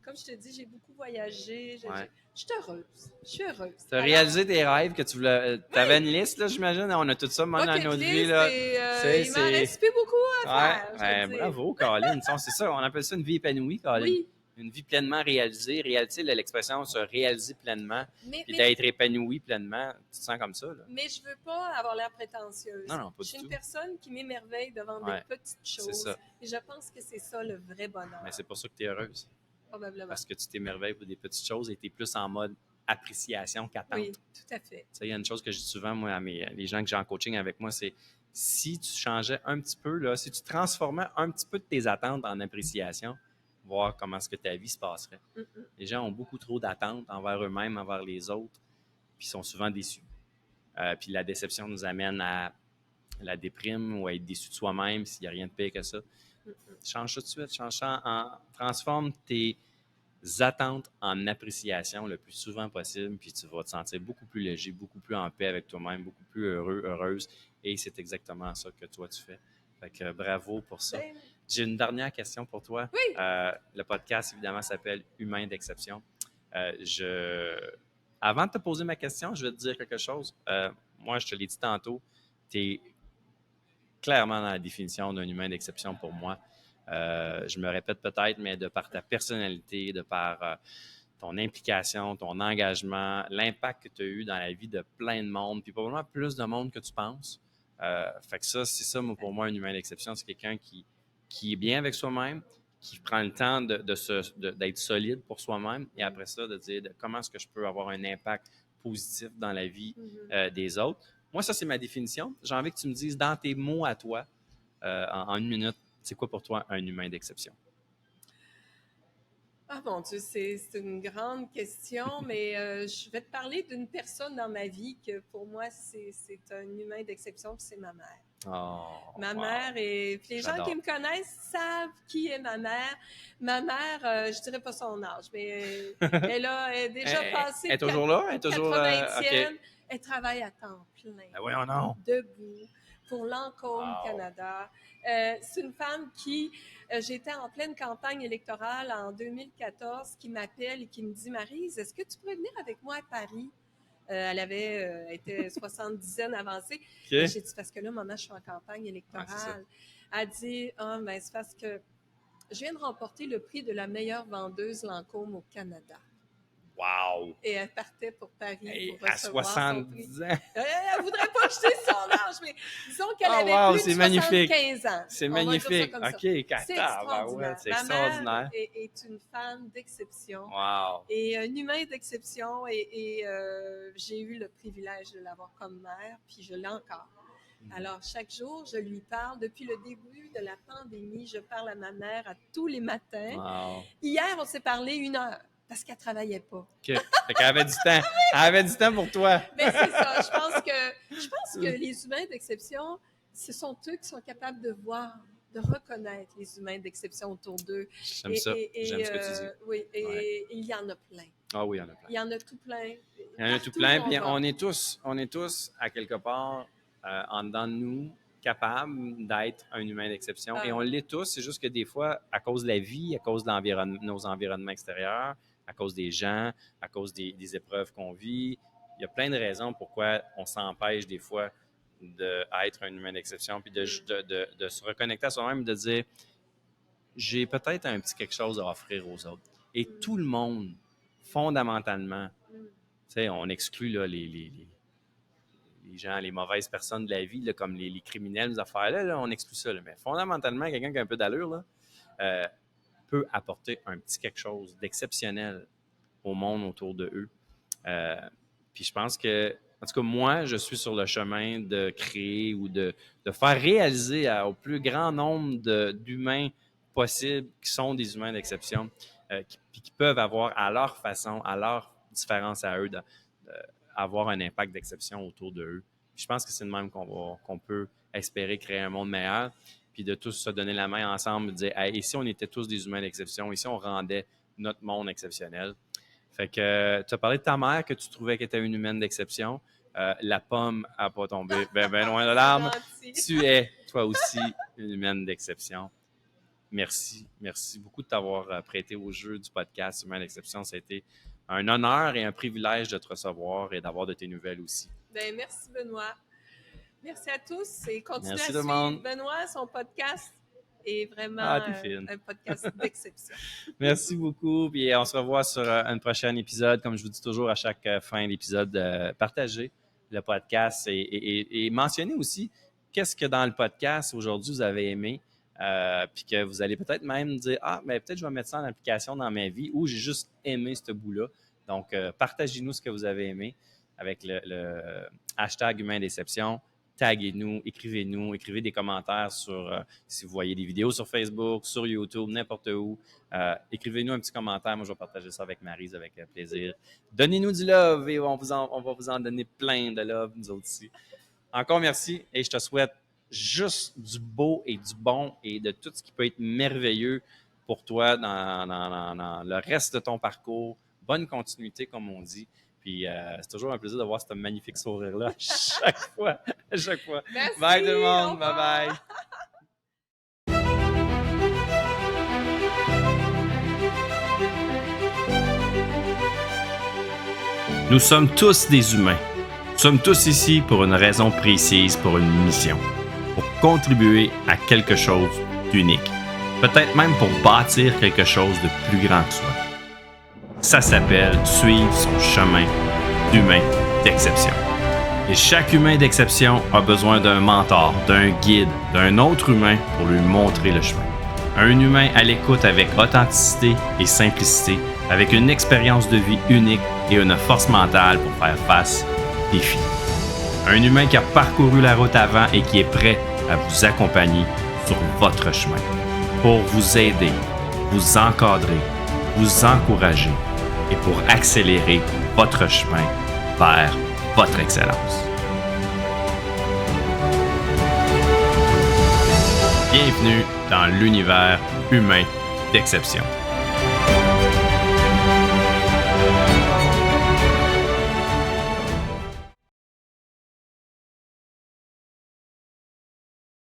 Comme je te dis, j'ai beaucoup voyagé. Ouais. Je suis heureuse. Je suis heureuse. Tu as réalisé tes rêves que tu voulais. Tu avais une liste, là, j'imagine. On a tout ça maintenant dans Bucket notre vie. list Là. il m'en reste plus beaucoup à faire, je veux dire. Bravo, Caroline. C'est ça, on appelle ça une vie épanouie, Caroline. Oui. Une vie pleinement réalisée. Réaliser, l'expression se réaliser pleinement, puis d'être épanoui pleinement. Tu te sens comme ça, là. Mais je veux pas avoir l'air prétentieuse. Non, pas du tout. Je suis une personne qui m'émerveille devant des petites choses. C'est ça. Et je pense que c'est ça le vrai bonheur. Mais c'est pour ça que tu es heureuse. Probablement. Parce que tu t'émerveilles pour des petites choses et tu es plus en mode appréciation qu'attente. Oui, tout à fait. Il y a une chose que je dis souvent, moi, à les gens que j'ai en coaching avec moi, c'est si tu changeais un petit peu, là, si tu transformais un petit peu de tes attentes en appréciation, voir comment est-ce que ta vie se passerait. Les gens ont beaucoup trop d'attentes envers eux-mêmes, envers les autres, puis sont souvent déçus. Puis la déception nous amène à la déprime ou à être déçu de soi-même s'il n'y a rien de pire que ça. Change ça tout de suite, transforme tes attentes en appréciation le plus souvent possible, puis tu vas te sentir beaucoup plus léger, beaucoup plus en paix avec toi-même, beaucoup plus heureux, heureuse, et c'est exactement ça que toi tu fais. Fait que bravo pour ça. J'ai une dernière question pour toi. Oui. Le podcast, évidemment, s'appelle Humain d'exception. Avant de te poser ma question, je vais te dire quelque chose. Moi, je te l'ai dit tantôt, tu es clairement dans la définition d'un humain d'exception pour moi. Je me répète peut-être, mais de par ta personnalité, de par ton implication, ton engagement, l'impact que tu as eu dans la vie de plein de monde, puis probablement plus de monde que tu penses. Fait que ça, c'est ça, pour moi, un humain d'exception. C'est quelqu'un qui est bien avec soi-même, qui prend le temps d'être solide pour soi-même, et après ça, de dire comment est-ce que je peux avoir un impact positif dans la vie des autres. Moi, ça, c'est ma définition. J'ai envie que tu me dises, dans tes mots à toi, en une minute, c'est quoi pour toi un humain d'exception? Ah mon Dieu, c'est une grande question, mais je vais te parler d'une personne dans ma vie que pour moi, c'est un humain d'exception, puis c'est ma mère. Oh, ma mère, et puis les gens qui me connaissent savent qui est ma mère. Ma mère, je dirais pas son âge, mais elle est déjà passée. Elle est toujours là? Elle est toujours 80e. Okay. Elle travaille à temps plein. Voyons non. Debout pour Lancôme Canada. C'est une femme qui, j'étais en pleine campagne électorale en 2014, qui m'appelle et qui me dit « Maryse, est-ce que tu pourrais venir avec moi à Paris? » Elle avait été 70 avancée. Okay. J'ai dit « Parce que là, maman, je suis en campagne électorale. » Elle dit « Ah, ben c'est parce que je viens de remporter le prix de la meilleure vendeuse Lancôme au Canada. » Wow! Et elle partait pour Paris pour recevoir son prix. À 70 ans! Elle ne voudrait pas jeter son âge, mais disons qu'elle avait plus de 75 ans. C'est magnifique. OK, c'est extraordinaire. C'est extraordinaire. Ma mère est une femme d'exception. Wow! Et un humain d'exception. Et j'ai eu le privilège de l'avoir comme mère, puis je l'ai encore. Alors, chaque jour, je lui parle. Depuis le début de la pandémie, je parle à ma mère à tous les matins. Wow. Hier, on s'est parlé 1 heure. Parce qu'elle ne travaillait pas. OK. Fait qu'elle avait du temps. Elle avait du temps pour toi. Mais c'est ça. Je pense que les humains d'exception, ce sont eux qui sont capables de voir, de reconnaître les humains d'exception autour d'eux. J'aime ça. J'aime ce que tu dis. Oui, et il y en a plein. Ah oui, il y en a plein. Il y en a tout plein. Il y en a tout plein. Puis on est tous, à quelque part, en dedans de nous, capables d'être un humain d'exception. Et on l'est tous. C'est juste que des fois, à cause de la vie, à cause de nos environnements extérieurs, à cause des gens, à cause des épreuves qu'on vit. Il y a plein de raisons pourquoi on s'empêche des fois d'être un humain d'exception, puis de se reconnecter à soi-même, de dire j'ai peut-être un petit quelque chose à offrir aux autres. Et tout le monde, fondamentalement, tu sais, on exclut là, les gens, les mauvaises personnes de la vie, là, comme les criminels, les affaires-là, là, on exclut ça. Là. Mais fondamentalement, quelqu'un qui a un peu d'allure, là, peut apporter un petit quelque chose d'exceptionnel au monde autour de eux. Puis je pense que, en tout cas, moi, je suis sur le chemin de créer ou de faire réaliser au plus grand nombre d'humains possibles qui sont des humains d'exception, qui peuvent avoir à leur façon, à leur différence à eux, avoir un impact d'exception autour de eux. Puis je pense que c'est de même qu'on peut espérer créer un monde meilleur, puis de tous se donner la main ensemble, dire hey, « ici, on était tous des humains d'exception, ici, on rendait notre monde exceptionnel. » Fait que tu as parlé de ta mère que tu trouvais qu'elle était une humaine d'exception. La pomme n'a pas tombé ben loin de l'arbre. Tu es, toi aussi, une humaine d'exception. Merci. Merci beaucoup de t'avoir prêté au jeu du podcast Humain d'exception. Ça a été un honneur et un privilège de te recevoir et d'avoir de tes nouvelles aussi. Ben, merci, Benoît. Merci à tous et continuez merci à suivre Benoît, son podcast est vraiment un podcast d'exception. Merci beaucoup. Puis on se revoit sur un prochain épisode. Comme je vous dis toujours à chaque fin d'épisode, partagez le podcast et mentionnez aussi qu'est-ce que dans le podcast aujourd'hui vous avez aimé. Puis que vous allez peut-être même dire « Ah, mais peut-être je vais mettre ça en application dans ma vie » ou « J'ai juste aimé ce bout-là ». Donc, partagez-nous ce que vous avez aimé avec le hashtag Humain Déception. Taguez-nous, écrivez des commentaires sur si vous voyez des vidéos sur Facebook, sur YouTube, n'importe où. Écrivez-nous un petit commentaire. Moi, je vais partager ça avec Maryse avec plaisir. Donnez-nous du love et on va vous en donner plein de love, nous autres aussi. Encore merci et je te souhaite juste du beau et du bon et de tout ce qui peut être merveilleux pour toi dans le reste de ton parcours. Bonne continuité, comme on dit. Puis c'est toujours un plaisir de voir ce magnifique sourire-là chaque fois. Merci, bye tout le monde. Bye bye. Nous sommes tous des humains. Nous sommes tous ici pour une raison précise, pour une mission. Pour contribuer à quelque chose d'unique. Peut-être même pour bâtir quelque chose de plus grand que soi. Ça s'appelle suivre son chemin d'humain d'exception. Et chaque humain d'exception a besoin d'un mentor, d'un guide, d'un autre humain pour lui montrer le chemin. Un humain à l'écoute avec authenticité et simplicité, avec une expérience de vie unique et une force mentale pour faire face aux défis. Un humain qui a parcouru la route avant et qui est prêt à vous accompagner sur votre chemin pour vous aider, vous encadrer, vous encourager et pour accélérer votre chemin vers votre excellence. Bienvenue dans l'univers humain d'exception.